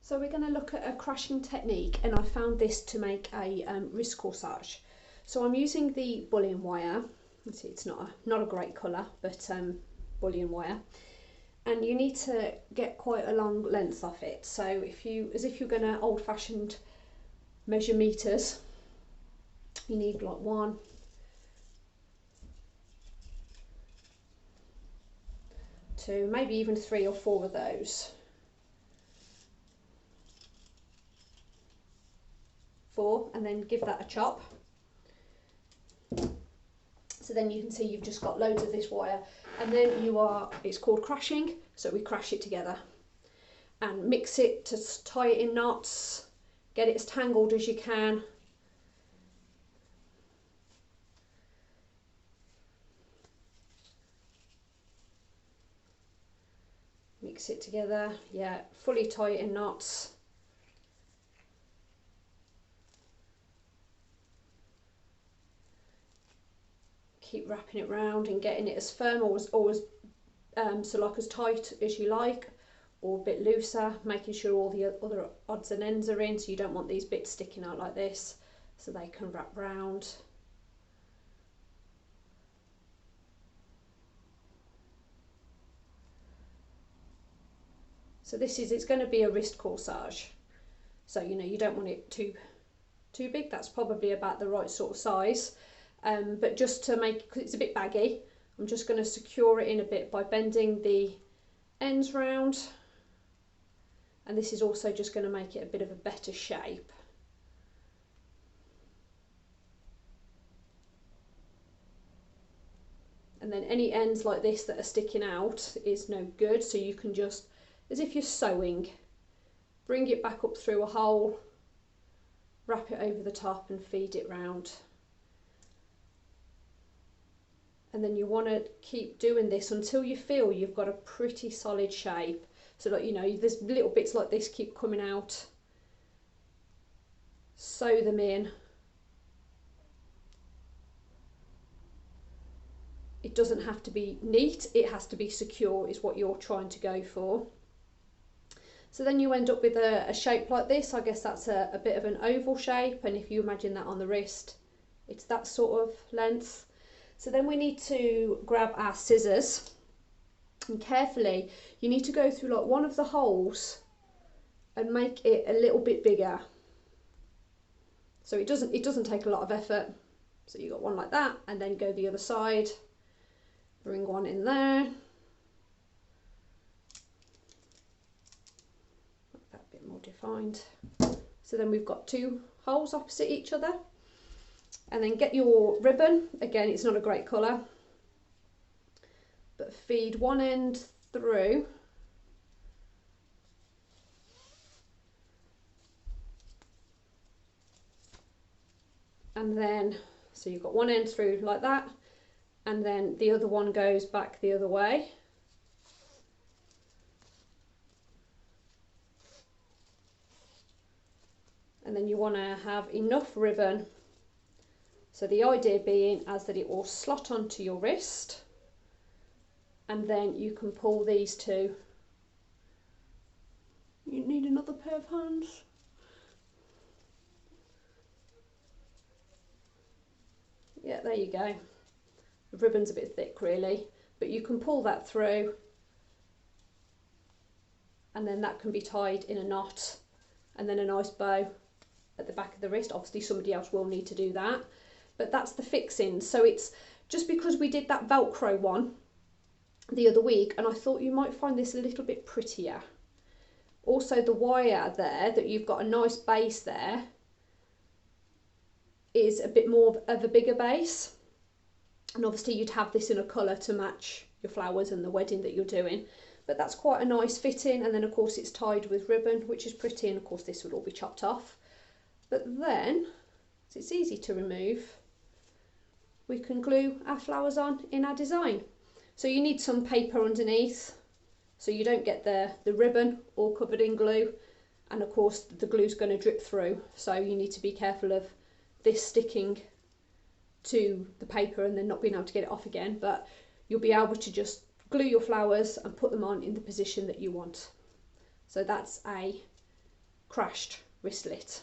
So we're going to look at a crashing technique, and I found this to make a wrist corsage. So I'm using the bullion wire. See, it's not a great colour, but bullion wire, and you need to get quite a long length off it. So as if you're going to old-fashioned measure meters, you need like 1, 2, maybe even 3 or 4 of those. 4, and then give that a chop. So then you can see you've just got loads of this wire, and then it's called crashing, so we crash it together and mix it to tie it in knots, get it as tangled as you can. Mix it together, yeah, fully tie it in knots. Keep wrapping it round and getting it as firm or as tight as you like, or a bit looser, making sure all the other odds and ends are in, so you don't want these bits sticking out like this, so they can wrap round. So it's going to be a wrist corsage, so you don't want it too big. That's probably about the right sort of size. But just to make, because it's a bit baggy, I'm just going to secure it in a bit by bending the ends round, and this is also just going to make it a bit of a better shape. And then any ends like this that are sticking out is no good, so you can just, as if you're sewing, bring it back up through a hole, wrap it over the top and feed it round. And then you want to keep doing this until you feel you've got a pretty solid shape. So that, there's little bits like this keep coming out. Sew them in. It doesn't have to be neat, it has to be secure is what you're trying to go for. So then you end up with a shape like this. I guess that's a bit of an oval shape, and if you imagine that on the wrist, it's that sort of length. So then we need to grab our scissors, and carefully you need to go through like one of the holes and make it a little bit bigger. So it doesn't take a lot of effort. So you got one like that, and then go the other side, bring one in there. Make that a bit more defined. So then we've got 2 holes opposite each other. And then get your ribbon. Again, it's not a great colour, but feed one end through, and then so you've got one end through like that, and then the other one goes back the other way. And then you want to have enough ribbon. So the idea being as that it will slot onto your wrist, and then you can pull these 2. You need another pair of hands. Yeah, there you go. The ribbon's a bit thick really, but you can pull that through, and then that can be tied in a knot, and then a nice bow at the back of the wrist. Obviously somebody else will need to do that. But that's the fixing. So it's just because we did that Velcro one the other week, and I thought you might find this a little bit prettier. Also the wire there, that you've got a nice base there, is a bit more of a bigger base. And obviously you'd have this in a colour to match your flowers and the wedding that you're doing. But that's quite a nice fitting, and then of course it's tied with ribbon, which is pretty, and of course this would all be chopped off. But then, so it's easy to remove, we can glue our flowers on in our design. So you need some paper underneath, so you don't get the ribbon all covered in glue, and of course the glue's going to drip through, so you need to be careful of this sticking to the paper and then not being able to get it off again, but you'll be able to just glue your flowers and put them on in the position that you want. So that's a crashed wristlet.